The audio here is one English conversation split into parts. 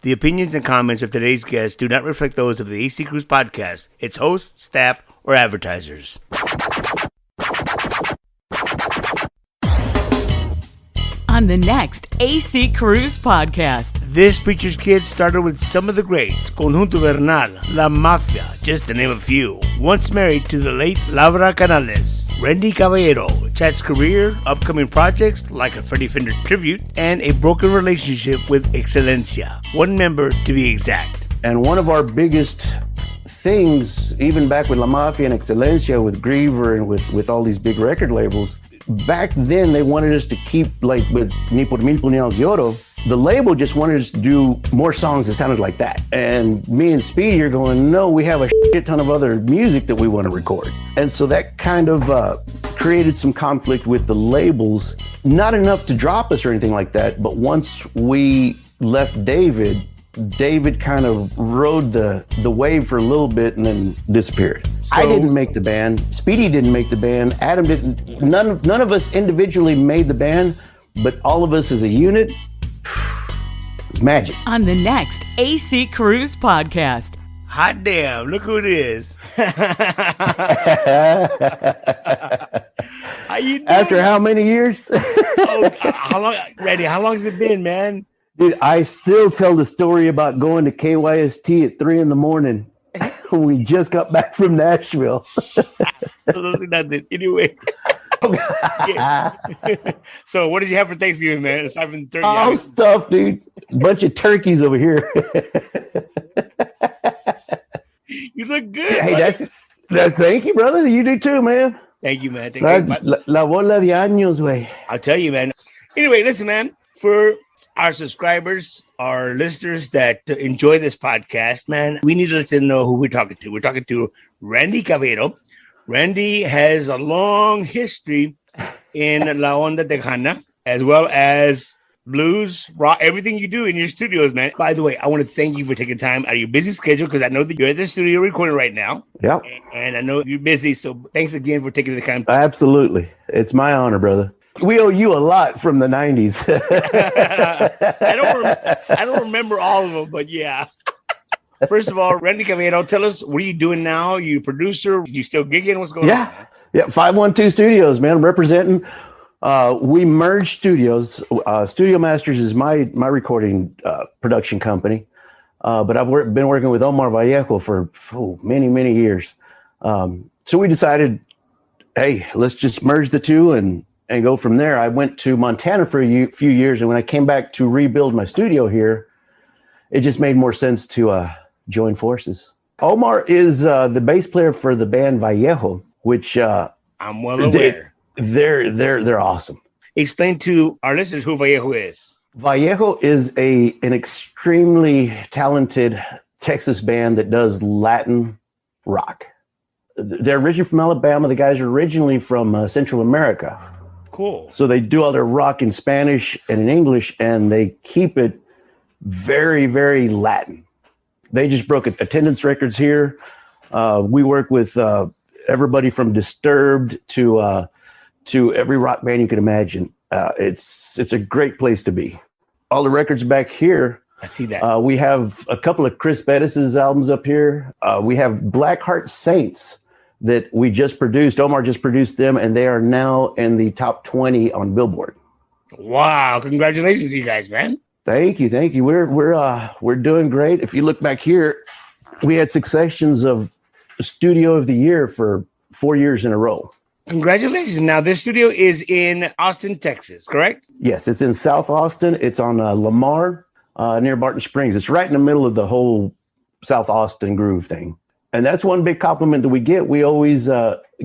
The opinions and comments of today's guests do not reflect those of the AC Cruz podcast, its hosts, staff, or advertisers. On the next AC Cruz podcast. This preacher's kid started with some of the greats, Conjunto Bernal, La Mafia, just to name a few. Once married to the late Laura Canales. Randy Caballero, Chat's career, upcoming projects like a Freddie Fender tribute, and a broken relationship with Xelencia, one member to be exact. And one of our biggest things, even back with La Mafia and Xelencia, with Griever and with all these big record labels, back then they wanted us to keep, like with Ni por mil puñados de oro, the label just wanted us to do more songs that sounded like that. And me and Speedy are going, no, we have a shit ton of other music that we want to record. And so that kind of created some conflict with the labels. Not enough to drop us or anything like that, but once we left David kind of rode the wave for a little bit and then disappeared. So, I didn't make the band. Speedy didn't make the band. Adam didn't. None of us individually made the band, but all of us as a unit, it was magic. On the next AC Cruz podcast. Hot damn, look who it is. How you doing? After how many years? How long, Randy, how long has it been, man? Dude, I still tell the story about going to KYST at 3 a.m. when we just got back from Nashville. Nothing. Anyway. So what did you have for Thanksgiving, man? Aside from turkey. Oh, stuff, dude. Bunch of turkeys over here. You look good. Hey, that's thank you, brother. You do too, man. Thank you, man. La bola de años, güey. I'll tell you, man. Anyway, listen, man. For our subscribers, our listeners that enjoy this podcast, man, we need to let them know who we're talking to. We're talking to Randy Caballero. Randy has a long history in La Onda Tejana, as well as blues, rock, everything you do in your studios, man. By the way, I want to thank you for taking time out of your busy schedule, because I know that you're at the studio recording right now. Yeah. And I know you're busy, so thanks again for taking the time. Absolutely. It's my honor, brother. We owe you a lot from the 90s. I don't remember all of them, but yeah. First of all, Randy Caballero, tell us, what are you doing now? You a producer? You still gigging? What's going on? Yeah, 512 Studios, man. I'm representing. We merged studios. Studio Masters is my recording production company. But I've been working with Omar Vallejo for many, many years. So we decided, hey, let's just merge the two and go from there. I went to Montana for a few years, and when I came back to rebuild my studio here, it just made more sense to join forces. Omar is the bass player for the band Vallejo, which I'm well aware. They're awesome. Explain to our listeners who Vallejo is. Vallejo is an extremely talented Texas band that does Latin rock. They're originally from Alabama. The guys are originally from Central America. Cool. So they do all their rock in Spanish and in English, and they keep it very, very Latin. They just broke attendance records here. We work with everybody from Disturbed to every rock band you can imagine. It's a great place to be. All the records back here. I see that. We have a couple of Chris Bettis's albums up here. We have Blackheart Saints that we just produced. Omar just produced them, and they are now in the top 20 on Billboard. Wow! Congratulations, you guys, man. Thank you. We're doing great. If you look back here, we had successions of Studio of the Year for 4 years in a row. Congratulations. Now, this studio is in Austin, Texas, correct? Yes, it's in South Austin. It's on Lamar, near Barton Springs. It's right in the middle of the whole South Austin groove thing. And that's one big compliment that we get. We always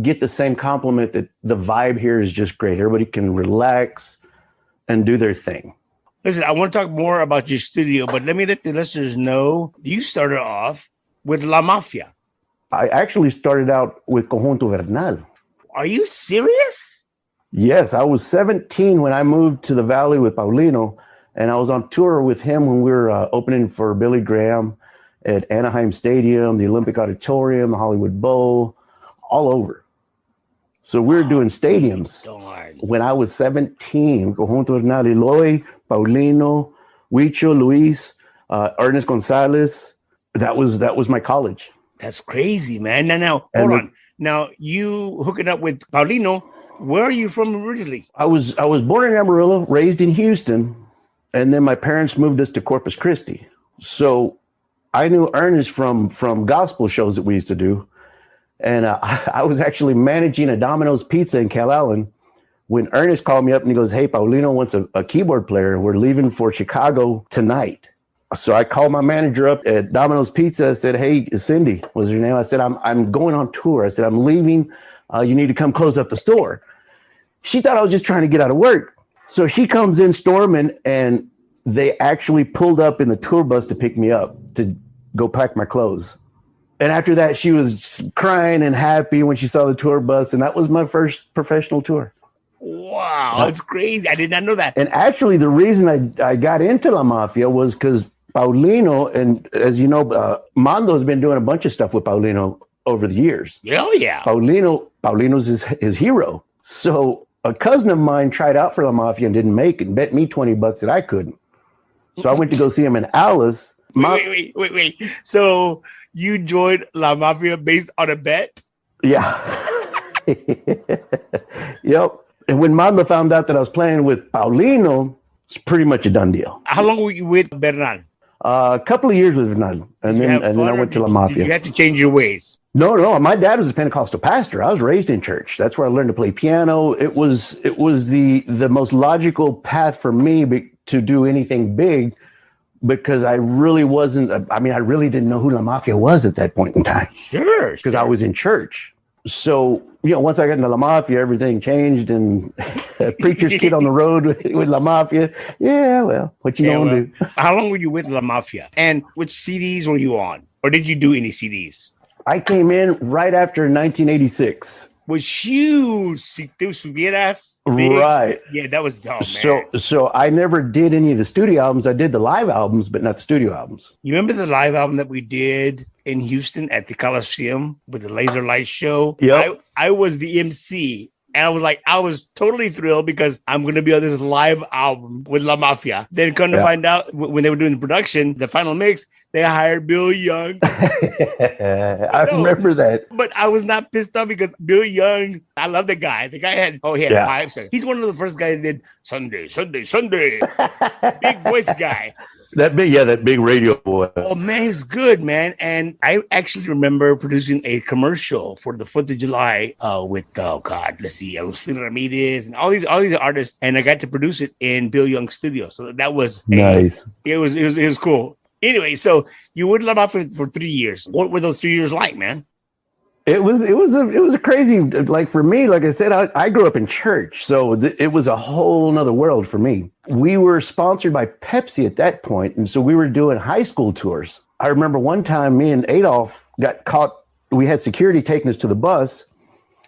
get the same compliment that the vibe here is just great. Everybody can relax and do their thing. Listen, I want to talk more about your studio, but let me let the listeners know you started off with La Mafia. I actually started out with Conjunto Bernal. Are you serious? Yes, I was 17 when I moved to the Valley with Paulino, and I was on tour with him when we were opening for Billy Graham at Anaheim Stadium, the Olympic Auditorium, the Hollywood Bowl, all over. So we were doing stadiums when I was 17. Conjunto Bernal, Eloy, Paulino, Huicho, Luis, Ernest Gonzalez. That was my college. That's crazy, man. Now hold on. Now you hooking up with Paulino. Where are you from originally? I was born in Amarillo, raised in Houston, and then my parents moved us to Corpus Christi. So I knew Ernest from gospel shows that we used to do. And I was actually managing a Domino's Pizza in Cal Allen when Ernest called me up and he goes, "Hey, Paulino wants a keyboard player. We're leaving for Chicago tonight." So I called my manager up at Domino's Pizza. I said, "Hey, Cindy, what's your name?" I said, I'm going on tour. I said, "I'm leaving. You need to come close up the store." She thought I was just trying to get out of work. So she comes in storming, and they actually pulled up in the tour bus to pick me up to go pack my clothes. And after that, she was crying and happy when she saw the tour bus. And that was my first professional tour. Wow, that's crazy. I did not know that. And actually, the reason I got into La Mafia was because Paulino, and as you know, Mondo's been doing a bunch of stuff with Paulino over the years. Oh, yeah. Paulino's his hero. So a cousin of mine tried out for La Mafia and didn't make it and bet me $20 that I couldn't. So I went to go see him in Alice. Wait. So you joined La Mafia based on a bet? Yeah. Yep. And when Mondo found out that I was playing with Paulino, it's pretty much a done deal. How long were you with Bernal? A couple of years with Bernal, and then I went to La Mafia. Did you have to change your ways? No. My dad was a Pentecostal pastor. I was raised in church. That's where I learned to play piano. It was the most logical path for me to do anything big, because I really wasn't. I mean, I really didn't know who La Mafia was at that point in time. Sure. Because I was in church. So, once I got into La Mafia, everything changed, and a preacher's kid on the road with La Mafia. Yeah, well, what you gonna do? How long were you with La Mafia? And which CDs were you on? Or did you do any CDs? I came in right after 1986. Was you, Si Tú Supieras? Right. Yeah, that was dope, man. So I never did any of the studio albums. I did the live albums, but not the studio albums. You remember the live album that we did in Houston at the Coliseum with the laser light show? Yep. I was the MC. And I was totally thrilled because I'm going to be on this live album with La Mafia. Then come to find out when they were doing the production, the final mix, they hired Bill Young. I remember that. But I was not pissed off because Bill Young, I love the guy. The guy had 5 seconds. He's one of the first guys that did Sunday. Big voice guy. That big radio boy. Oh man, he's good, man. And I actually remember producing a commercial for the 4th of July with let's see, Agustin Ramirez and all these artists, and I got to produce it in Bill Young's studio. So that was nice. It was cool. Anyway, so you would love Mafia for 3 years. What were those 3 years like, man? It was a crazy, like for me, like I said, I grew up in church. So it was a whole nother world for me. We were sponsored by Pepsi at that point, and so we were doing high school tours. I remember one time me and Adolf got caught. We had security taking us to the bus,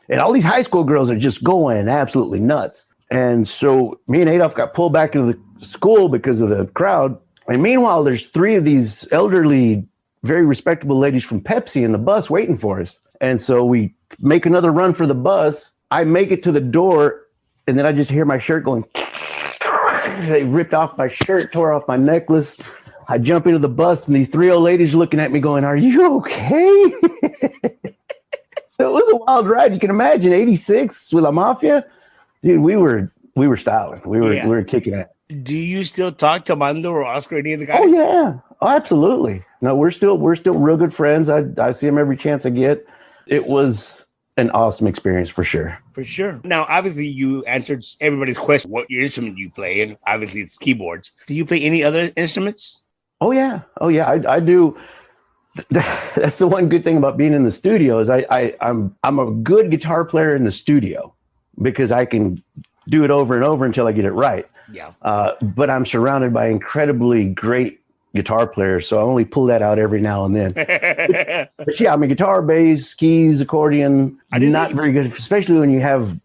and all these high school girls are just going absolutely nuts. And so me and Adolf got pulled back into the school because of the crowd. And meanwhile, there's 3 of these elderly, very respectable ladies from Pepsi in the bus waiting for us. And so we make another run for the bus. I make it to the door, and then I just hear my shirt going. They ripped off my shirt, tore off my necklace. I jump into the bus, and these 3 old ladies looking at me going, "Are you okay?" So it was a wild ride. You can imagine 86 with La Mafia. Dude, we were styling. We were kicking it. Do you still talk to Mando or Oscar, any of the guys? Oh yeah, absolutely. No, we're still real good friends. I see them every chance I get. It was an awesome experience for sure. For sure. Now, obviously, you answered everybody's question. What your instrument you play, and obviously it's keyboards. Do you play any other instruments? Oh yeah. I do. That's the one good thing about being in the studio is I'm a good guitar player in the studio because I can do it over and over until I get it right. Yeah. But I'm surrounded by incredibly great guitar players, so I only pull that out every now and then. But yeah, I mean, guitar, bass, keys, accordion, not very good, especially when you have,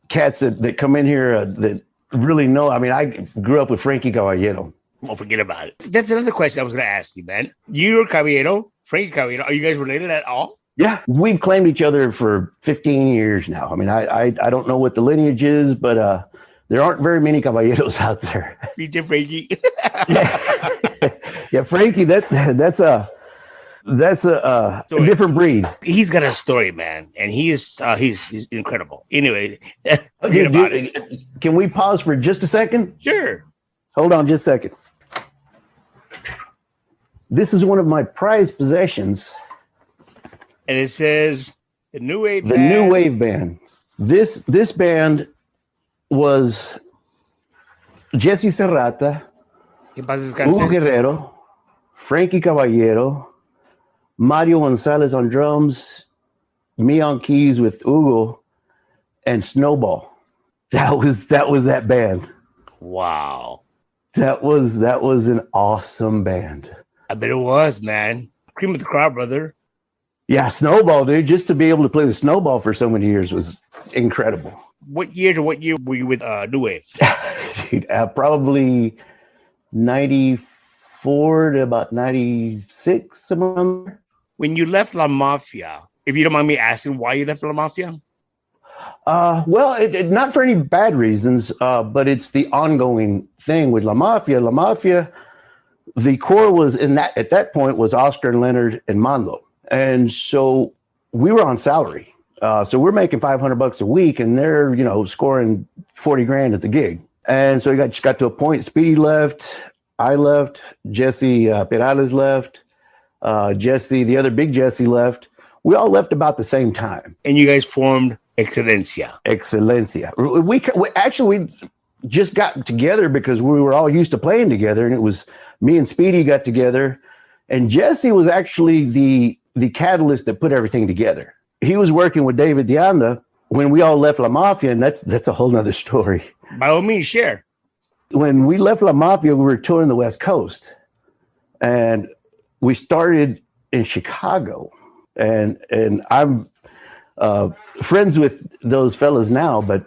cats that come in here that really know. I mean, I grew up with Frankie Caballero. Well, forget about it. That's another question I was going to ask you, man. You're Caballero, Frankie Caballero. Are you guys related at all? Yeah, we've claimed each other for 15 years now. I mean, I don't know what the lineage is, but there aren't very many Caballeros out there. DJ Frankie. Yeah, Frankie, that's a different breed. He's got a story, man, and he's incredible. Anyway, forget about it. Can we pause for just a second? Sure. Hold on just a second. This is one of my prized possessions. And it says the New Wave Band. The New Wave Band. This band was Jesse Serrata, Hugo Guerrero, Frankie Caballero, Mario Gonzalez on drums, me on keys with Hugo, and Snowball. That was that band. Wow. That was an awesome band. I bet it was, man. Cream of the crop, brother. Yeah, Snowball, dude. Just to be able to play with Snowball for so many years was incredible. What year to what year were you with New Wave? Dude, probably 94 to about 96, somewhere there. When you left La Mafia, if you don't mind me asking why you left La Mafia? Well, not for any bad reasons, but it's the ongoing thing with La Mafia. La Mafia, the core was at that point was Oscar and Leonard and Mondo. And so we were on salary. So we're making $500 a week and they're, scoring 40 grand at the gig. And so it got to a point, Speedy left, I left, Jesse Perales left, Jesse, the other big Jesse left. We all left about the same time. And you guys formed Xelencia. We actually just got together because we were all used to playing together. And it was me and Speedy got together. And Jesse was actually the catalyst that put everything together. He was working with David Dianda when we all left La Mafia, and that's a whole nother story. By all means, share. When we left La Mafia, we were touring the West Coast, and we started in Chicago. And I'm friends with those fellas now, but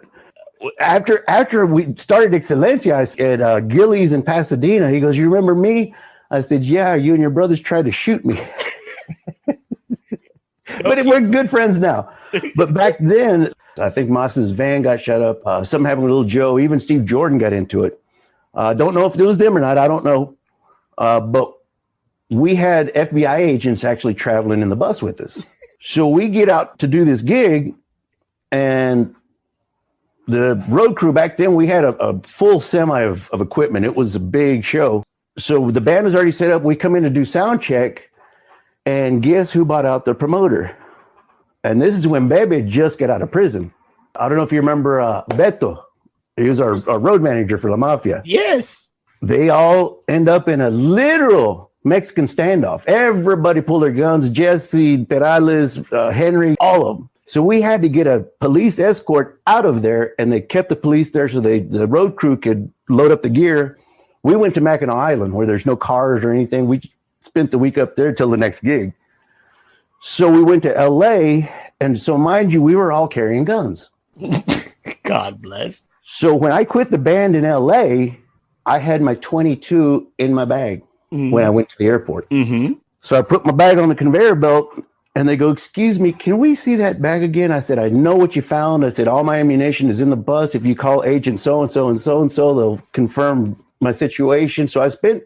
after we started Xelencia at Gillies in Pasadena, he goes, "You remember me?" I said, "Yeah, you and your brothers tried to shoot me." But we're good friends now. But back then, I think Moss's van got shut up. Something happened with Little Joe. Even Steve Jordan got into it. Don't know if it was them or not. I don't know. But we had FBI agents actually traveling in the bus with us. So we get out to do this gig, and the road crew back then, we had a full semi of equipment. It was a big show. So the band was already set up. We come in to do sound check. And guess who bought out the promoter? And this is when Bebe just got out of prison. I don't know if you remember Beto. He was our road manager for La Mafia. Yes. They all end up in a literal Mexican standoff. Everybody pulled their guns. Jesse, Perales, Henry, all of them. So we had to get a police escort out of there, and they kept the police there so the road crew could load up the gear. We went to Mackinac Island where there's no cars or anything. We spent the week up there till the next gig. So we went to LA, and so mind you, we were all carrying guns. God bless. So when I quit the band in LA, I had my 22 in my bag when I went to the airport. Mm-hmm. So I put my bag on the conveyor belt, and they go, "Excuse me, can we see that bag again?" I said, "I know what you found." I said, "All my ammunition is in the bus. If you call agent so-and-so and so-and-so, they'll confirm my situation." So I spent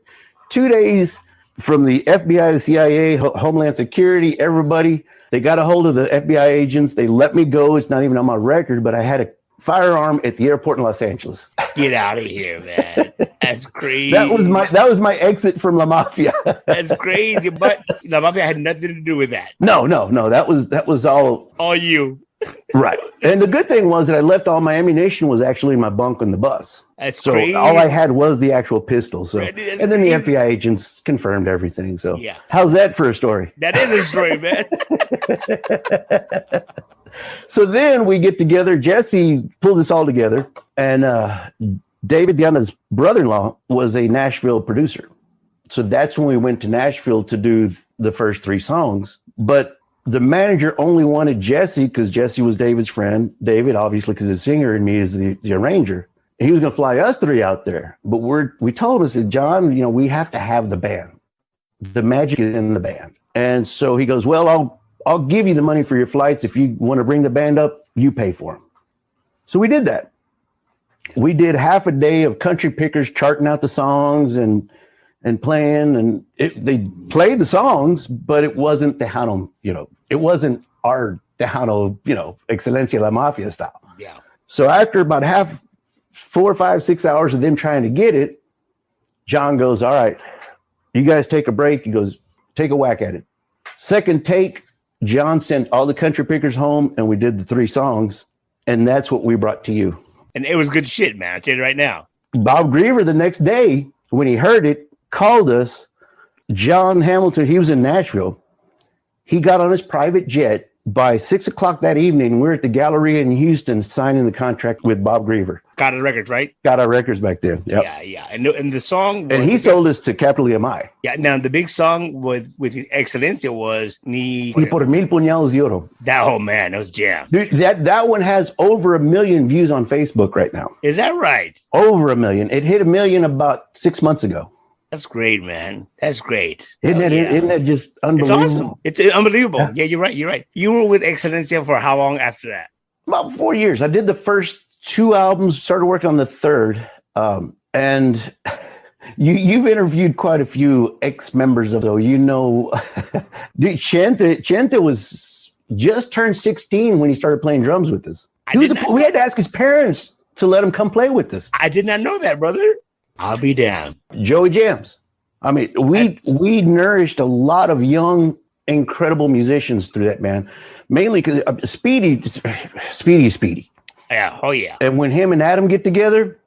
2 days from the FBI, the CIA, Homeland Security, everybody. They got a hold of the FBI agents. They let me go. It's not even on my record, but I had a firearm at the airport in Los Angeles. Get out of here, man. That's crazy. That was my exit from La Mafia. That's crazy, but La Mafia had nothing to do with that. No. That was all you. Right. And the good thing was that I left all my ammunition was actually in my bunk on the bus. That's so crazy. All I had was the actual pistol. So, Randy, and then crazy. The FBI agents confirmed everything. So, yeah. How's that for a story? That is a story, man. So then we get together. Jesse pulled us all together, and David Diana's brother-in-law was a Nashville producer. So that's when we went to Nashville to do the first 3 songs. But the manager only wanted Jesse because Jesse was David's friend. David, obviously, because he's a singer, and me is the arranger. And he was going to fly us 3 out there. But we told him, I said, "John, we have to have the band. The magic is in the band." And so he goes, "Well, I'll give you the money for your flights. If you want to bring the band up, you pay for them." So we did that. We did half a day of country pickers charting out the songs and and playing, and they played the songs, but it wasn't Tejano, it wasn't our Tejano, Xelencia La Mafia style. Yeah. So after about 4, 5, 6 hours of them trying to get it, John goes, all right, you guys take a break. He goes, take a whack at it. Second take, John sent all the country pickers home, and we did the 3 songs, and that's what we brought to you. And it was good shit, man. I'll tell you right now. Bob Griever, the next day, when he heard it, called us. John Hamilton, he was in Nashville. He got on his private jet. By 6 o'clock that evening, we're at the Galleria in Houston signing the contract with Bob Griever. Got our records, right? Got our records back then. Yep. Yeah. And the song... And he sold us to Capital EMI. Yeah, now the big song with Xelencia was Ni por mil puñados de oro. That man, that was jam. Dude, that one has over 1 million views on Facebook right now. Is that right? Over 1 million. It hit 1 million about 6 months ago. That's great, man. That's great. Isn't that just unbelievable? It's awesome. It's unbelievable. Yeah, you're right. You're right. You were with Xelencia for how long after that? About 4 years. I did the first 2 albums, started working on the third. And you've interviewed quite a few ex-members of though. Dude, Chente was just turned 16 when he started playing drums with us. We had to ask his parents to let him come play with us. I did not know that, brother. I'll be damned. Joey Jams. I mean, we nourished a lot of young, incredible musicians through that, man. Mainly because Speedy. Yeah. Oh, yeah. And when him and Adam get together,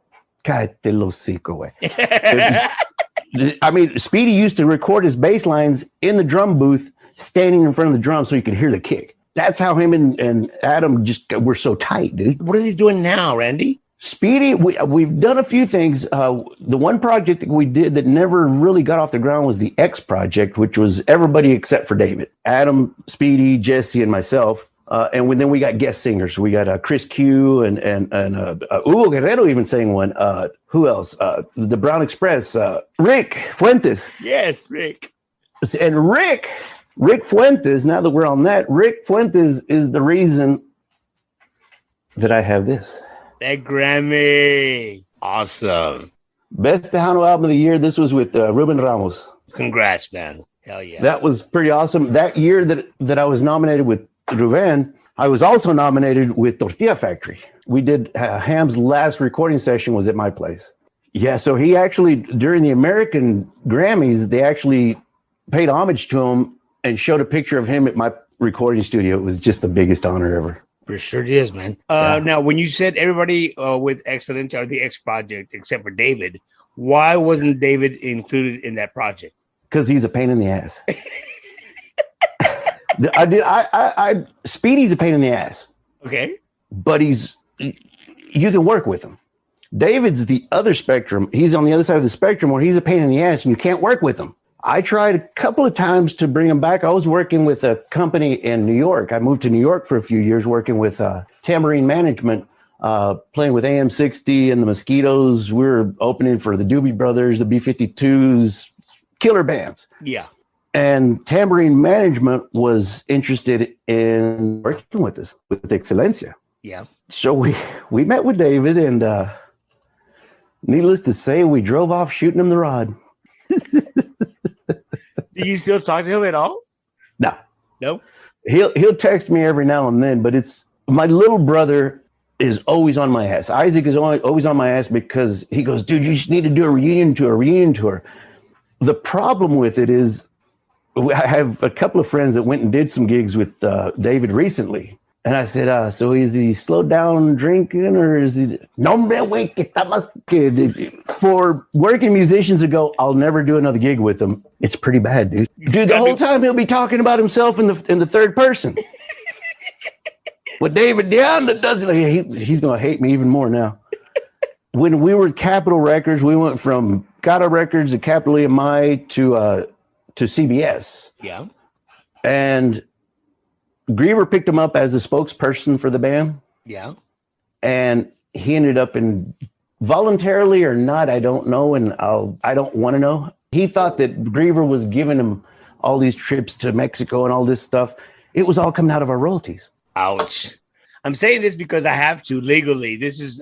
cállate los hocico, güey. I mean, Speedy used to record his bass lines in the drum booth, standing in front of the drum so you could hear the kick. That's how him and Adam just were so tight, dude. What are they doing now, Randy? Speedy, we've done a few things. The one project that we did that never really got off the ground was the X project, which was everybody except for David, Adam, Speedy, Jesse, and myself. And then we got guest singers. We got Chris Q and Hugo Guerrero even sang one. Who else? The Brown Express. Rick Fuentes. Yes, Rick. And Rick Fuentes. Now that we're on that, Rick Fuentes is the reason that I have this. That Grammy. Awesome. Best Tejano album of the year. This was with Ruben Ramos. Congrats, man. Hell yeah. That was pretty awesome. That year that I was nominated with Ruben, I was also nominated with Tortilla Factory. We did Ham's last recording session was at my place. Yeah, so he actually, during the American Grammys, they actually paid homage to him and showed a picture of him at my recording studio. It was just the biggest honor ever. For sure it is, man. Now, when you said everybody with Xelencia or the X project, except for David, why wasn't David included in that project? Because he's a pain in the ass. Speedy's a pain in the ass. Okay. But you can work with him. David's the other spectrum. He's on the other side of the spectrum where he's a pain in the ass and you can't work with him. I tried a couple of times to bring him back. I was working with a company in New York. I moved to New York for a few years working with Tambourine Management, playing with AM60 and the Mosquitoes. We were opening for the Doobie Brothers, the B-52s, killer bands. Yeah. And Tambourine Management was interested in working with us, with Xelencia. Yeah. So we met with David, and needless to say, we drove off shooting him the rod. Do you still talk to him at all? No. He'll text me every now and then, but it's my little brother is always on my ass. Isaac is always on my ass because he goes, dude, you just need to do a reunion tour. The problem with it is I have a couple of friends that went and did some gigs with David recently. And I said, so is he slowed down drinking or is he... No, wait, for working musicians to go, I'll never do another gig with him. It's pretty bad, dude. Dude, the whole time he'll be talking about himself in the third person. What David Deonda does, he's going to hate me even more now. When we were at Capitol Records, we went from Capitol Records to Capital EMI to CBS. Yeah. And Griever picked him up as the spokesperson for the band. Yeah. And he ended up in, voluntarily or not, I don't know, and I don't want to know. He thought that Griever was giving him all these trips to Mexico and all this stuff. It was all coming out of our royalties. Ouch. I'm saying this because I have to legally. This is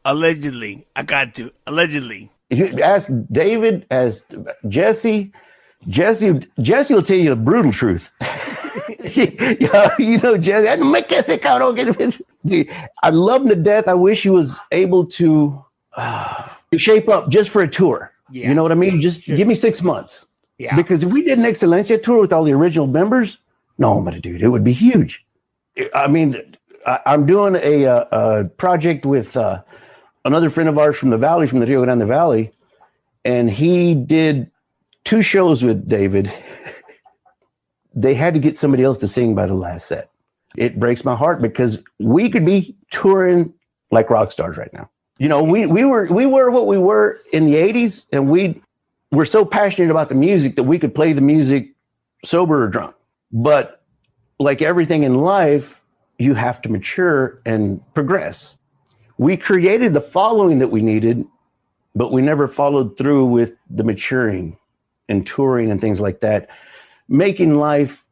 allegedly. I got to. Allegedly. If you ask David, as Jesse will tell you the brutal truth. Jesse, I love him to death. I wish he was able to shape up just for a tour. Yeah. You know what I mean? Just give me 6 months. Yeah. Because if we did an Xelencia tour with all the original members, no, but dude, it would be huge. I mean, I'm doing a project with another friend of ours from the Valley, from the Rio Grande Valley, and he did 2 shows with David. They had to get somebody else to sing by the last set. It breaks my heart because we could be touring like rock stars right now. You know, we were what we were in the 80s, and we were so passionate about the music that we could play the music sober or drunk. But like everything in life, you have to mature and progress. We created the following that we needed, but we never followed through with the maturing and touring and things like that. Making life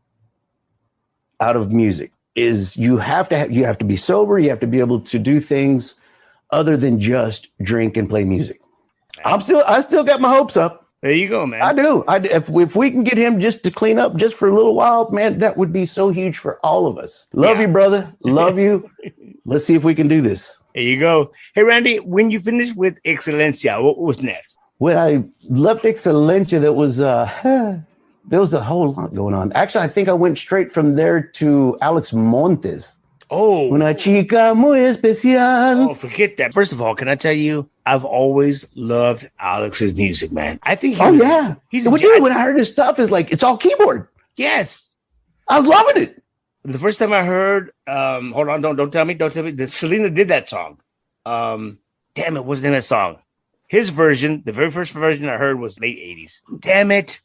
out of music is you have to be sober. You have to be able to do things other than just drink and play music. I still got my hopes up. There you go, man. I do. If we can get him just to clean up just for a little while, man, that would be so huge for all of us. Love you, brother. Love you. Let's see if we can do this. There you go. Hey, Randy, when you finished with Xelencia, what was next? When I left Xelencia, there was a whole lot going on. Actually, I think I went straight from there to Alex Montes. Oh. Una chica muy especial. Oh, forget that. First of all, can I tell you, I've always loved Alex's music, man. I think When I heard his stuff, it's all keyboard. Yes. I was loving it. The first time I heard, hold on, don't tell me. Selena did that song. Damn it, what's the name of that song? His version, the very first version I heard was late 80s. Damn it.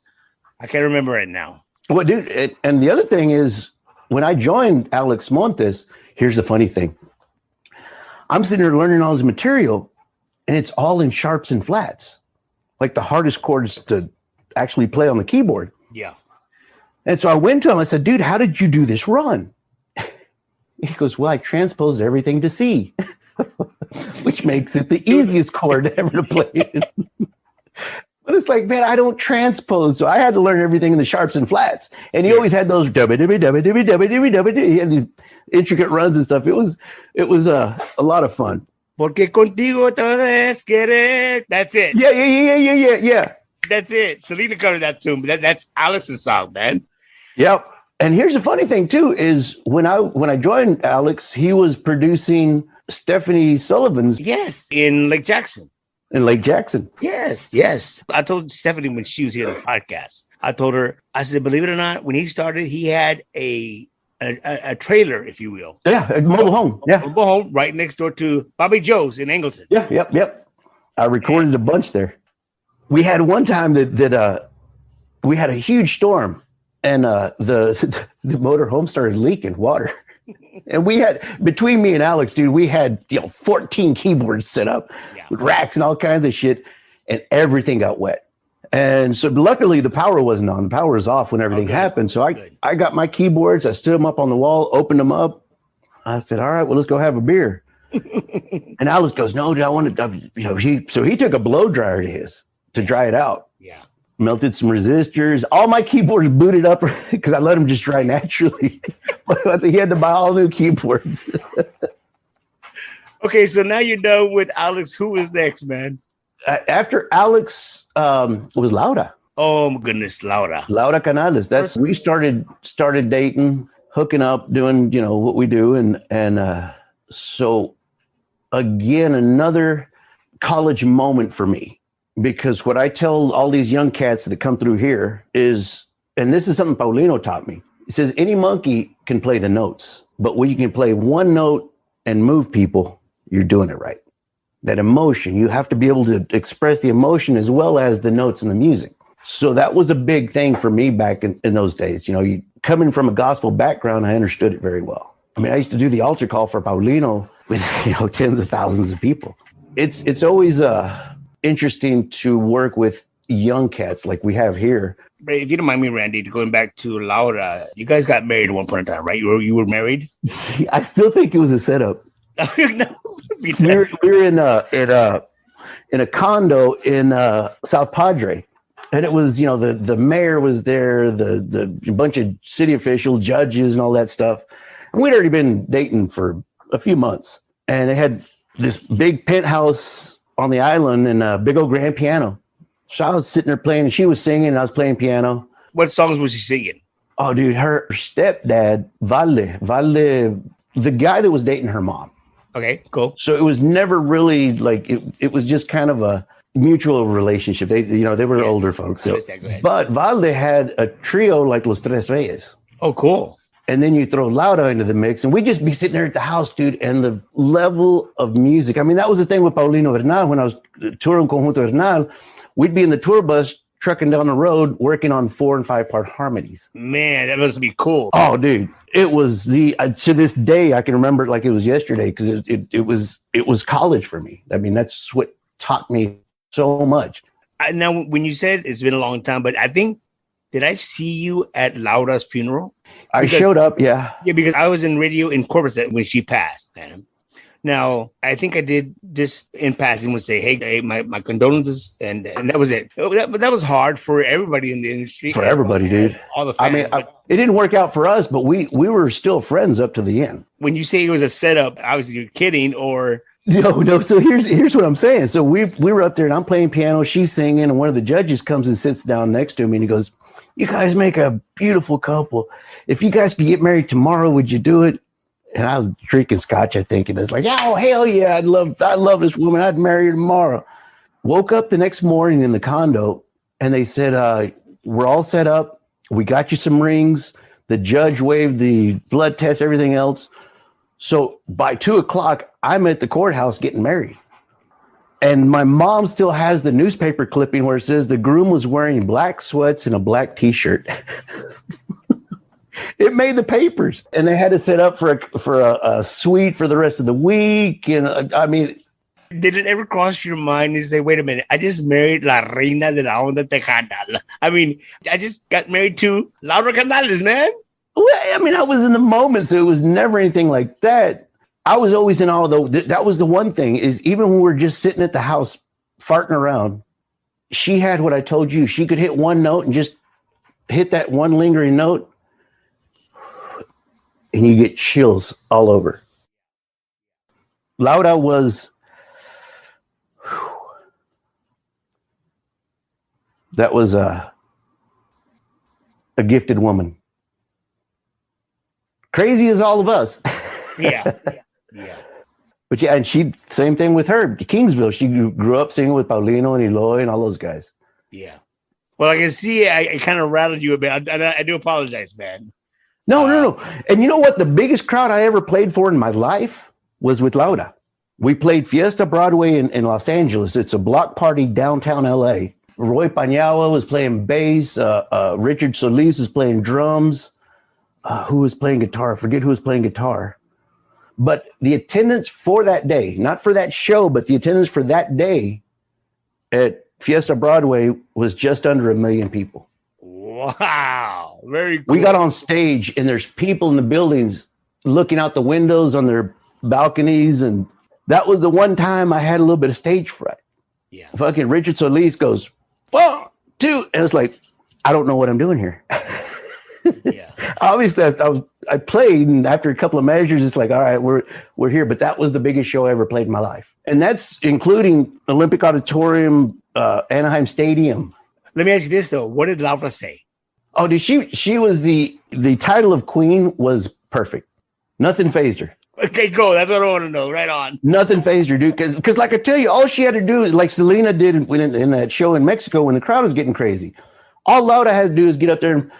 I can't remember right now. Well, dude, and the other thing is, when I joined Alex Montes, here's the funny thing. I'm sitting there learning all his material, and it's all in sharps and flats, like the hardest chords to actually play on the keyboard. Yeah. And so I went to him. I said, dude, how did you do this run? He goes, well, I transposed everything to C, which makes it the easiest chord ever to play. But it's like, man, I don't transpose. So I had to learn everything in the sharps and flats. And he always had those he had these intricate runs and stuff. It was a lot of fun. Porque contigo todo es querer. That's it. Yeah. That's it. Selena covered that tune, but that's Alex's song, man. Yep. And here's the funny thing too, is when I joined Alex, he was producing Stephanie Sullivan's. Yes, in Lake Jackson. Yes. I told Stephanie when she was here on the podcast, I said, believe it or not, when he started, he had a trailer, if you will. Yeah, a mobile home. Yeah. A mobile home right next door to Bobby Joe's in Angleton. Yeah, yep. I recorded a bunch there. We had one time that we had a huge storm, and the motor home started leaking water. And we had, between me and Alex, dude, we had 14 keyboards set up with racks and all kinds of shit, and everything got wet. And so luckily the power wasn't on. The power was off when everything happened. So I got my keyboards, I stood them up on the wall, opened them up. I said, all right, well, let's go have a beer. And Alex goes, no, dude, I want to, so he took a blow dryer to his to dry it out. Yeah. Melted some resistors. All my keyboards booted up because I let them just dry naturally. But he had to buy all new keyboards. Okay, so now you're done with Alex. Who is next, man? After Alex was Laura. Oh my goodness, Laura. Laura Canales. We started dating, hooking up, doing what we do, and so again another college moment for me. Because what I tell all these young cats that come through here is, and this is something Paulino taught me. He says, any monkey can play the notes, but when you can play one note and move people, you're doing it right. That emotion, you have to be able to express the emotion as well as the notes in the music. So that was a big thing for me back in those days. Coming from a gospel background, I understood it very well. I mean, I used to do the altar call for Paulino with, tens of thousands of people. It's always interesting to work with young cats like we have here. If you don't mind me, Randy, going back to Laura, you guys got married at one point in time, right? You were married? I still think it was a setup. No, we were in in a condo in South Padre. And it was, the mayor was there, the bunch of city officials, judges, and all that stuff. And we'd already been dating for a few months. And they had this big penthouse on the island and a big old grand piano. So I was sitting there playing, and she was singing, and I was playing piano. What songs was she singing? Oh, dude, her stepdad, Valle, the guy that was dating her mom. Okay, cool. So it was never really like, it was just kind of a mutual relationship. They were older folks. So. But Valde had a trio like Los Tres Reyes. Oh, cool. And then you throw Laura into the mix, and we'd just be sitting there at the house, dude, and the level of music. I mean, that was the thing with Paulino Bernal. When I was touring Conjunto Bernal, we'd be in the tour bus trucking down the road working on 4 and 5 part harmonies. Man, that must be cool. Oh, dude, it was to this day, I can remember it like it was yesterday, because it was college for me. I mean, that's what taught me so much. Now, when you said it's been a long time, but I think, did I see you at Laura's funeral? I showed up, yeah. Yeah, because I was in radio in Corpus when she passed, man. Now, I think I did just in passing would say, hey, my condolences, and that was it. That was hard for everybody in the industry. For everybody, dude. All the fans. I mean, it didn't work out for us, but we were still friends up to the end. When you say it was a setup, obviously you're kidding, or... No. So here's what I'm saying. So we were up there, and I'm playing piano, she's singing, and one of the judges comes and sits down next to me, and he goes, "You guys make a beautiful couple. If you guys could get married tomorrow, would you do it?" And I was drinking scotch, I think, and it's like, "Oh, hell yeah, I love this woman. I'd marry her tomorrow." Woke up the next morning in the condo, and they said, "We're all set up. We got you some rings. The judge waived the blood test, everything else." So by 2:00, I'm at the courthouse getting married. And my mom still has the newspaper clipping where it says the groom was wearing black sweats and a black T-shirt. It made the papers, and they had to set up for a suite for the rest of the week. And I mean, did it ever cross your mind to say, "Wait a minute, I just married La Reina de la Onda Tejana"? I mean, I just got married to Laura Canales, man. Well, I mean, I was in the moment, so it was never anything like that. I was always in awe, though. That was the one thing, is even when we were just sitting at the house farting around, she had what I told you. She could hit one note and just hit that one lingering note, and you get chills all over. Laura was... that was a gifted woman. Crazy as all of us. Yeah. But yeah, and she, same thing with her. Kingsville, she grew up singing with Paulino and Eloy and all those guys. Yeah. Well, I can see I kind of rattled you a bit. I do apologize, man. No. And you know what? The biggest crowd I ever played for in my life was with Laura. We played Fiesta Broadway in Los Angeles. It's a block party downtown LA. Roy Paniagua was playing bass. Richard Solis was playing drums. Who was playing guitar? I forget who was playing guitar. But the attendance for that day, not for that show, but the attendance for that day at Fiesta Broadway was just under 1 million people. Wow. Very cool. We got on stage, and there's people in the buildings looking out the windows on their balconies. And that was the one time I had a little bit of stage fright. Yeah. Fucking Richard Solis goes, 1, 2. And it's like, I don't know what I'm doing here. Yeah. Obviously, I played, and after a couple of measures, it's like, all right, we're here. But that was the biggest show I ever played in my life, and that's including Olympic Auditorium, Anaheim Stadium. Let me ask you this though: what did Laura say? Oh, dude, she was the title of Queen was perfect. Nothing phased her. Okay, go. That's what I want to know. Right on. Nothing phased her, dude. Because like I tell you, all she had to do is like Selena did in that show in Mexico when the crowd was getting crazy. All Laura had to do is get up there and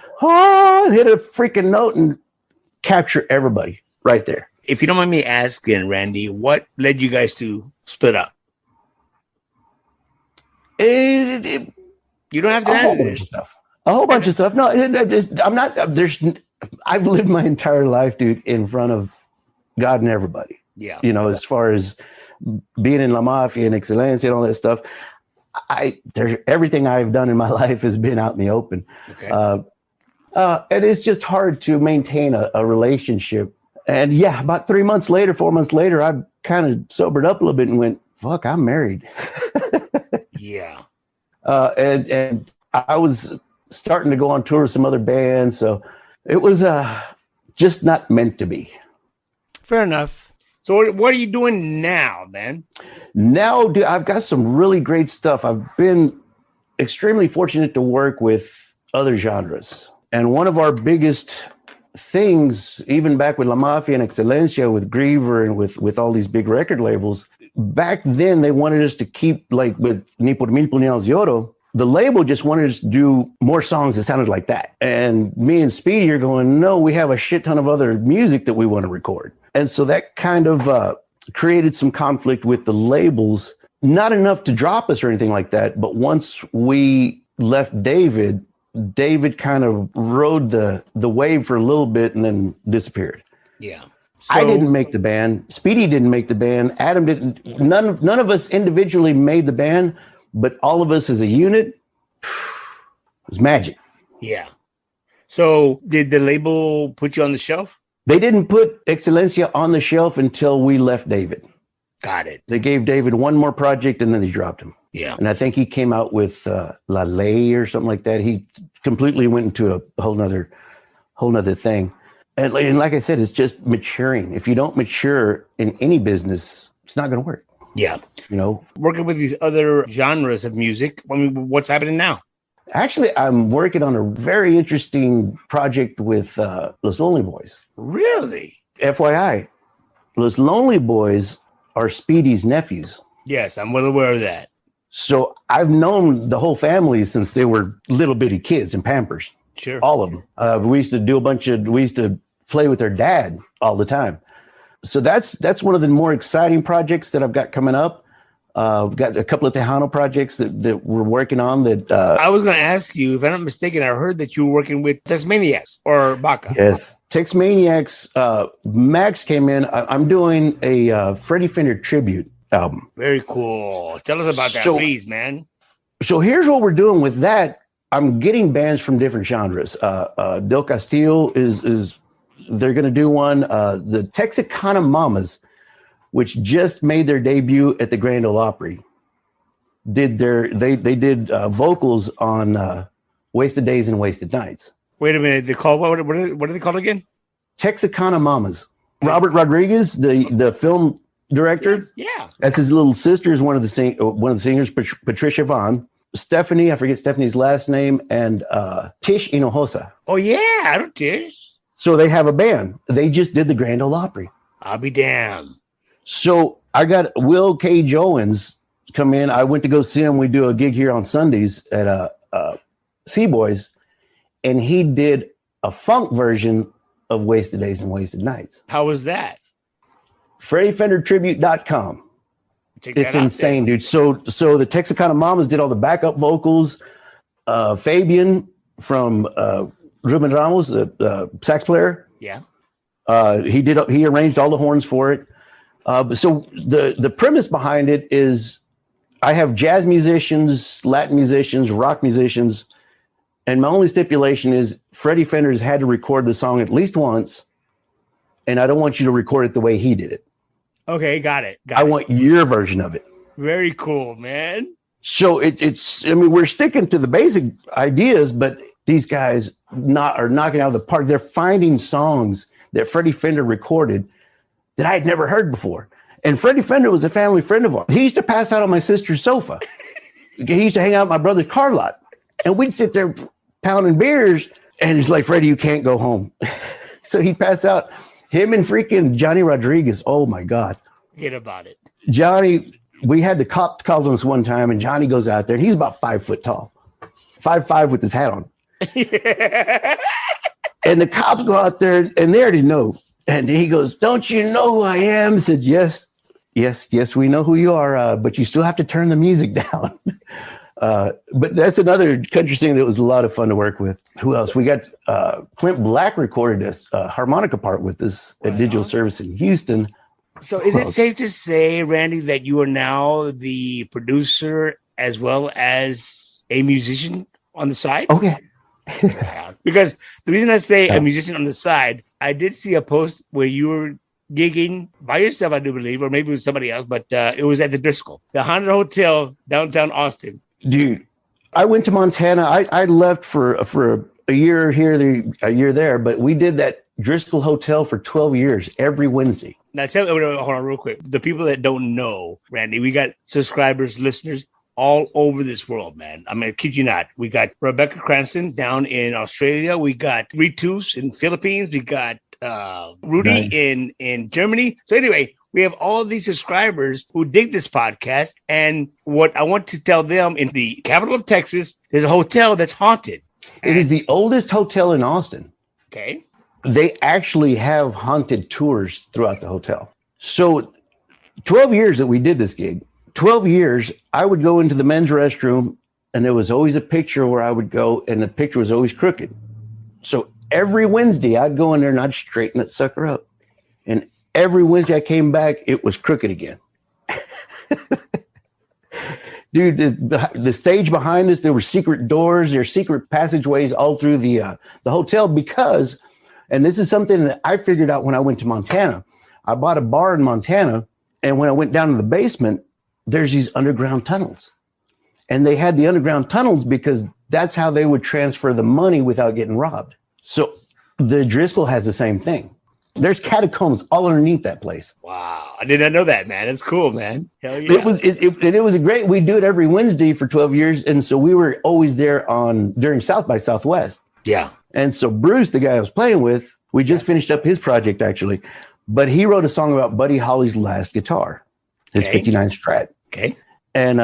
hit a freaking note and capture everybody right there. If you don't mind me asking, Randy, what led you guys to split up? You don't have to a whole bunch of stuff. A whole bunch of stuff. No, I'm not. I've lived my entire life, dude, in front of God and everybody. Yeah. You know, as far as being in La Mafia and Xelencia and all that stuff, there's everything I've done in my life has been out in the open. Okay. And it's just hard to maintain a relationship. And yeah, about 4 months later, I kind of sobered up a little bit and went, fuck, I'm married. Yeah. And I was starting to go on tour with some other bands, so it was just not meant to be. Fair enough. So what are you doing now, man? Now, dude, I've got some really great stuff. I've been extremely fortunate to work with other genres. And one of our biggest things, even back with La Mafia and Xelencia, with Griever and with all these big record labels, back then they wanted us to keep, like with Ni por mil puñados de oro, the label just wanted us to do more songs that sounded like that. And me and Speedy are going, no, we have a shit ton of other music that we want to record. And so that kind of created some conflict with the labels. Not enough to drop us or anything like that, but once we left David kind of rode the wave for a little bit and then disappeared. Yeah. So, I didn't make the band. Speedy didn't make the band. Adam didn't. None of us individually made the band, but all of us as a unit, it was magic. Yeah. So did the label put you on the shelf? They didn't put Xelencia on the shelf until we left David. Got it. They gave David one more project and then they dropped him. Yeah. And I think he came out with La Ley or something like that. He completely went into a whole nother thing. And like I said, it's just maturing. If you don't mature in any business, it's not going to work. Yeah. You know, working with these other genres of music. I mean, what's happening now? Actually, I'm working on a very interesting project with Los Lonely Boys. Really? FYI, Los Lonely Boys are Speedy's nephews. Yes, I'm well aware of that. So I've known the whole family since they were little bitty kids in Pampers. Sure. All of them. We used to play with their dad all the time. So that's one of the more exciting projects that I've got coming up. We've got a couple of Tejano projects that we're working on that. I was going to ask you, if I'm not mistaken, I heard that you were working with Tex Maniacs or Baca. Yes. Tex Maniacs. Max came in. I'm doing a Freddie Fender tribute album. Very cool. Tell us about that, please, man. So here's what we're doing with that. I'm getting bands from different genres. Del Castillo is they're going to do one. The Texicana Mamas, which just made their debut at the Grand Ole Opry, they did vocals on Wasted Days and Wasted Nights. Wait a minute. They call what are they called again? Texicana Mamas. Robert Rodriguez, the film director. Yes, yeah. That's his little sister is one of the singers, Patricia Vaughn. Stephanie, I forget Stephanie's last name, and Tish Hinojosa. Oh yeah, I don't Tish. So they have a band. They just did the Grand Ole Opry. I'll be damned. So I got Will K. Owens come in. I went to go see him. We do a gig here on Sundays at Seaboys, and he did a funk version of Wasted Days and Wasted Nights. How was that? FreddieFenderTribute.com. It's insane, dude. So the Texicana Mamas did all the backup vocals. Fabian from Ruben Ramos, the sax player. Yeah. He arranged all the horns for it. So the premise behind it is I have jazz musicians, Latin musicians, rock musicians, and my only stipulation is Freddie Fender's had to record the song at least once, and I don't want you to record it the way he did it. Okay, got it. I want your version of it. Very cool, man. So it's we're sticking to the basic ideas, but these guys are knocking out of the park. They're finding songs that Freddie Fender recorded that I had never heard before. And Freddie Fender was a family friend of ours. He used to pass out on my sister's sofa. He used to hang out at my brother's car lot. And we'd sit there pounding beers, and he's like, Freddie, you can't go home. So he'd pass out. Him and freaking Johnny Rodriguez. Oh, my God. Forget about it. Johnny, we had the cop called us one time, and Johnny goes out there, and he's about 5 foot tall. 5'5" with his hat on. And the cops go out there, and they already know. And he goes, don't you know who I am? I said, yes, we know who you are, but you still have to turn the music down. But that's another country singer that was a lot of fun to work with. Who else? We got Clint Black recorded a harmonica part with us at Digital Service in Houston. So is it safe to say, Randy, that you are now the producer as well as a musician on the side? Okay. Because the reason I say a musician on the side, I did see a post where you were gigging by yourself, I do believe, or maybe with somebody else, but it was at the Driscoll, the Haunted Hotel, downtown Austin. Dude, I went to Montana. I left for a year here, a year there, but we did that Driscoll Hotel for 12 years, every Wednesday. Now, hold on real quick. The people that don't know, Randy, we got subscribers, listeners all over this world, man. I mean, I kid you not. We got Rebecca Cranston down in Australia. We got Ritus in Philippines. We got Rudy in Germany. So anyway, we have all of these subscribers who dig this podcast. And what I want to tell them, in the capital of Texas, there's a hotel that's haunted. It is the oldest hotel in Austin. Okay. They actually have haunted tours throughout the hotel. So 12 years that we did this gig, 12 years, I would go into the men's restroom and there was always a picture where I would go and the picture was always crooked. So every Wednesday I'd go in there and I'd straighten that sucker up. And every Wednesday I came back, it was crooked again. Dude, the stage behind us, there were secret doors, there were secret passageways all through the hotel because, and this is something that I figured out when I went to Montana. I bought a bar in Montana, and when I went down to the basement, there's these underground tunnels. And they had the underground tunnels because that's how they would transfer the money without getting robbed. So the Driscoll has the same thing. There's catacombs all underneath that place. Wow. I did not know that, man. It's cool, man. Hell yeah. It was a great, we do it every Wednesday for 12 years. And so we were always there during South by Southwest. Yeah. And so Bruce, the guy I was playing with, we just finished up his project actually, but he wrote a song about Buddy Holly's last guitar, his 59 Strat. Okay. And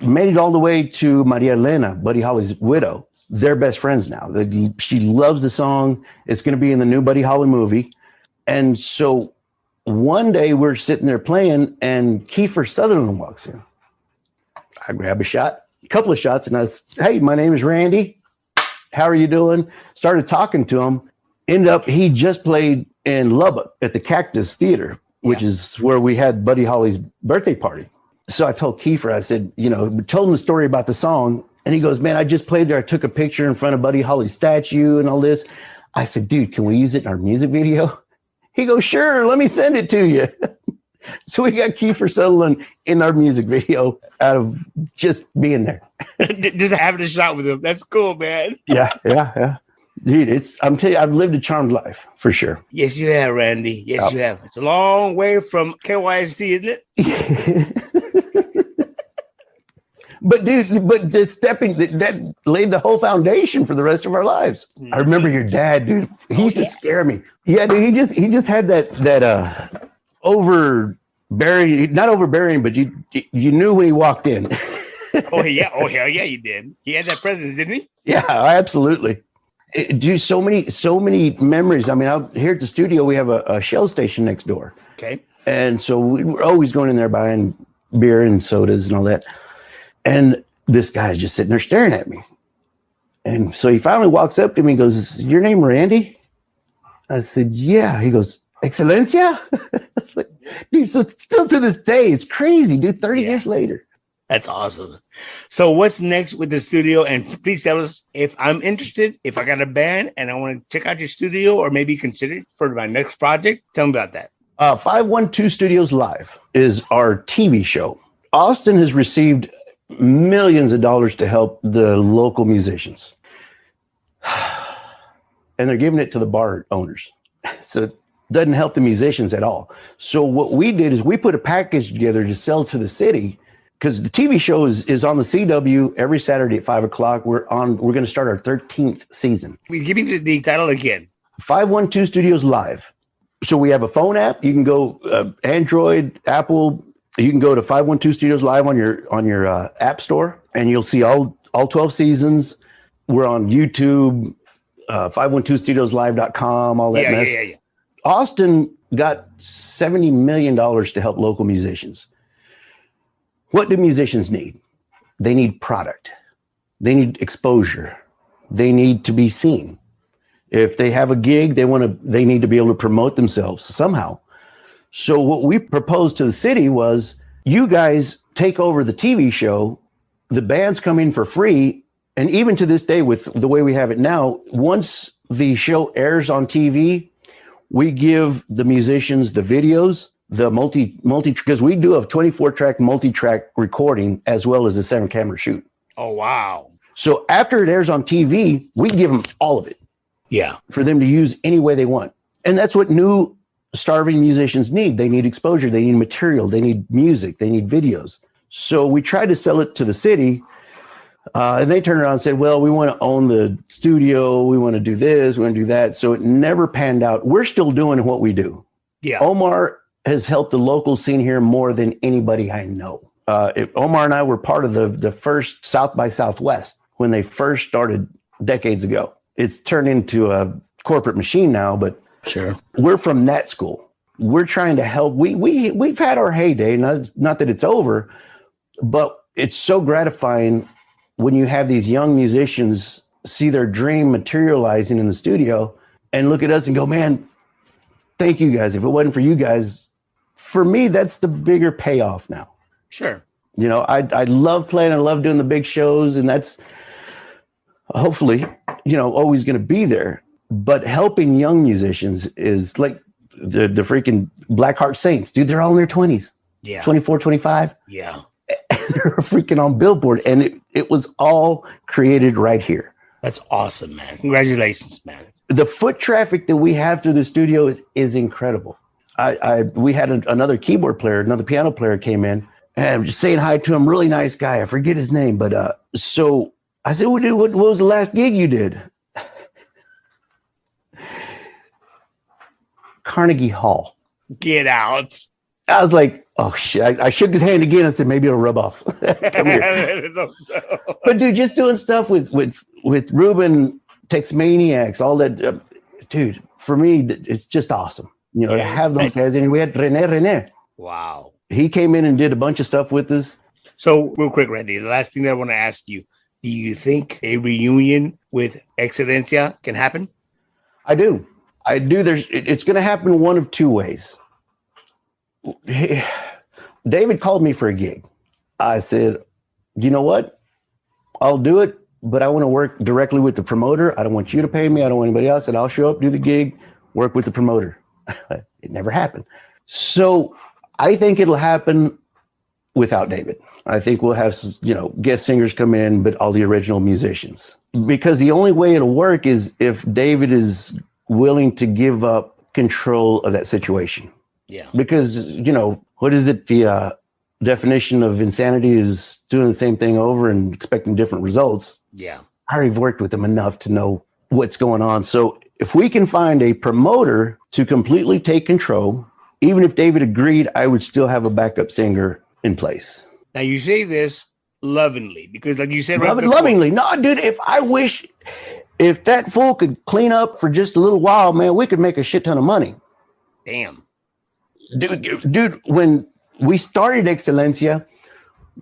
made it all the way to Maria Elena, Buddy Holly's widow. They're best friends now. She loves the song. It's going to be in the new Buddy Holly movie. And so one day we're sitting there playing and Kiefer Sutherland walks in. I grab a couple of shots, and I was, hey, my name is Randy. How are you doing? Started talking to him. Ended up, he just played in Lubbock at the Cactus Theater, which is where we had Buddy Holly's birthday party. So I told Kiefer, I said, told him the story about the song. And he goes, man, I just played there. I took a picture in front of Buddy Holly's statue and all this. I said, dude, can we use it in our music video? He goes, sure, let me send it to you. So we got Kiefer Sutherland in our music video out of just being there. Just having a shot with him. That's cool, man. Yeah. Dude, I'm telling you, I've lived a charmed life for sure. Yes, you have, Randy. Yes, you have. It's a long way from KYST, isn't it? But dude, that laid the whole foundation for the rest of our lives. Mm-hmm. I remember your dad, dude. He used to scare me. Yeah, dude, he just had that overbearing, not overbearing, but you knew when he walked in. Oh yeah, hell yeah, you did. He had that presence, didn't he? Yeah, absolutely. Dude, so many memories. I mean, out here at the studio, we have a Shell station next door. Okay. And so we're always going in there buying beer and sodas and all that. And this guy's just sitting there staring at me. And so he finally walks up to me and goes, is your name Randy? I said, yeah. He goes, Xelencia? I was like, dude, so still to this day, it's crazy, dude, 30 years later. That's awesome. So what's next with the studio? And please tell us if I'm interested, if I got a band and I want to check out your studio or maybe consider it for my next project. Tell me about that. 512 Studios Live is our TV show. Austin has received millions of dollars to help the local musicians. And they're giving it to the bar owners. So it doesn't help the musicians at all. So what we did is we put a package together to sell to the city, because the TV show is on the CW every Saturday at 5:00. We're going to start our 13th season. Give me the title again. 512 Studios Live. So we have a phone app. You can go Android, Apple. You can go to 512 Studios Live on your app store, and you'll see all 12 seasons. We're on YouTube, 512studioslive.com, all that mess. Yeah. Austin got $70 million to help local musicians. What do musicians need? They need product. They need exposure. They need to be seen. If they have a gig, they need to be able to promote themselves somehow. So what we proposed to the city was, you guys take over the TV show, the bands come in for free, and even to this day with the way we have it now, once the show airs on TV, We give the musicians the videos, the multi because we do a 24-track multi-track recording as well as a 7-camera shoot. Oh, wow. So after it airs on TV, we give them all of it. Yeah. For them to use any way they want. And that's what new starving musicians need. They need exposure. They need material. They need music. They need videos. So we tried to sell it to the city. And they turned around and said, well, we want to own the studio. We want to do this. We want to do that. So it never panned out. We're still doing what we do. Yeah. Omar has helped the local scene here more than anybody I know. Omar and I were part of the first South by Southwest when they first started decades ago. It's turned into a corporate machine now, but sure, we're from that school. We're trying to help. We've had our heyday, not that it's over, but it's so gratifying when you have these young musicians see their dream materializing in the studio and look at us and go, man, thank you guys. If it wasn't for you guys, for me, that's the bigger payoff now. Sure. You know, I love playing. I love doing the big shows, and that's hopefully, always going to be there. But helping young musicians is like the freaking Blackheart Saints, dude. They're all in their 20s. Yeah. 24, 25. Yeah. They're freaking on Billboard, and it was all created right here. That's awesome, man. Congratulations, man. The foot traffic that we have through the studio is incredible. We had another keyboard player, another piano player came in, and I'm just saying hi to him. Really nice guy. I forget his name, but so I said, what was the last gig you did? Carnegie Hall. Get out. I was like, oh shit. I shook his hand again. I said, maybe it'll rub off. Come here. But dude, just doing stuff with Ruben, Tex-Maniacs, all that, dude, for me, it's just awesome. To have those guys. And we had Rene. Wow. He came in and did a bunch of stuff with us. So real quick, Randy, the last thing that I want to ask you, do you think a reunion with Xelencia can happen? I do. It's going to happen one of two ways. David called me for a gig. I said, you know what? I'll do it, but I want to work directly with the promoter. I don't want you to pay me. I don't want anybody else. And I'll show up, do the gig, work with the promoter. It never happened. So I think it'll happen without David. I think we'll have, guest singers come in, but all the original musicians. Because the only way it'll work is if David is willing to give up control of that situation. Yeah. Because, what is it? The definition of insanity is doing the same thing over and expecting different results. Yeah. I already worked with him enough to know what's going on. So if we can find a promoter to completely take control, even if David agreed, I would still have a backup singer in place. Now you say this lovingly because, like you said, lovingly. No, dude. If that fool could clean up for just a little while, man, we could make a shit ton of money. Damn, dude. When we started Xelencia,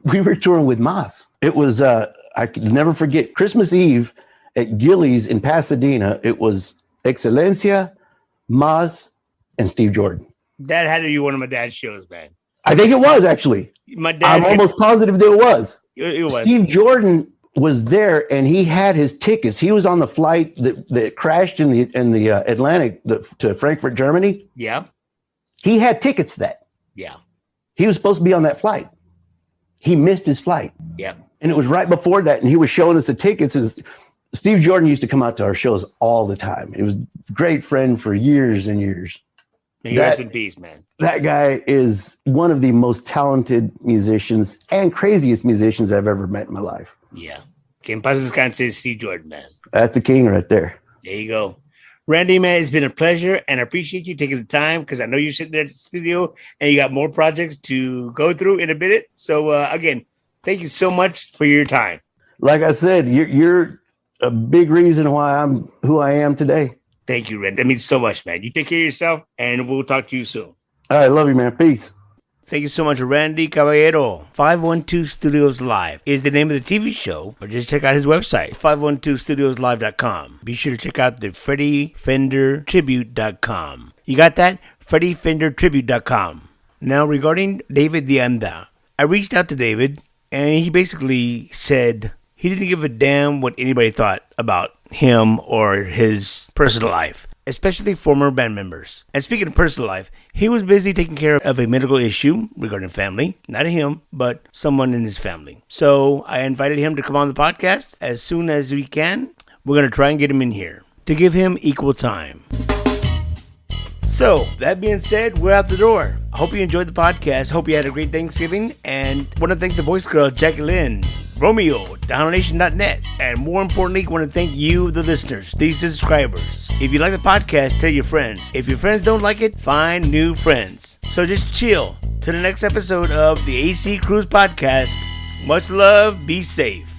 we were touring with Mas. It was I could never forget Christmas Eve at Gillies in Pasadena. It was Xelencia, Mas, and Steve Jordan. That had to be one of my dad's shows, man. I think it was actually. My dad. I'm almost positive that it was. It was. Steve Jordan was there, and he had his tickets. He was on the flight that crashed in the Atlantic to Frankfurt, Germany. Yeah. He had tickets that. Yeah. He was supposed to be on that flight. He missed his flight. Yeah. And it was right before that, and he was showing us the tickets. Steve Jordan used to come out to our shows all the time. He was a great friend for years and years. Rest in peace, man. That guy is one of the most talented musicians and craziest musicians I've ever met in my life. Yeah. Que en paz descanse, Steve Jordan, man. That's the king right there. There you go. Randy, man, it's been a pleasure, and I appreciate you taking the time because I know you're sitting there at the studio and you got more projects to go through in a minute. So, again, thank you so much for your time. Like I said, you're a big reason why I'm who I am today. Thank you, Randy. That means so much, man. You take care of yourself, and we'll talk to you soon. All right, love you, man. Peace. Thank you so much, Randy Caballero. 512 Studios Live is the name of the TV show, or just check out his website, 512studioslive.com. Be sure to check out the FreddyFenderTribute.com. You got that? FreddyFenderTribute.com. Now, regarding David De Anda, I reached out to David, and he basically said he didn't give a damn what anybody thought about him or his personal life. especially former band members. And speaking of personal life, he was busy taking care of a medical issue regarding family. Not him, but someone in his family. So I invited him to come on the podcast as soon as we can. We're going to try and get him in here to give him equal time. So, that being said, we're out the door. I hope you enjoyed the podcast. Hope you had a great Thanksgiving. And want to thank the voice girl, Jacqueline, Romeo, downonation.net. And more importantly, want to thank you, the listeners, these subscribers. If you like the podcast, tell your friends. If your friends don't like it, find new friends. So just chill. To the next episode of the AC Cruz Podcast. Much love. Be safe.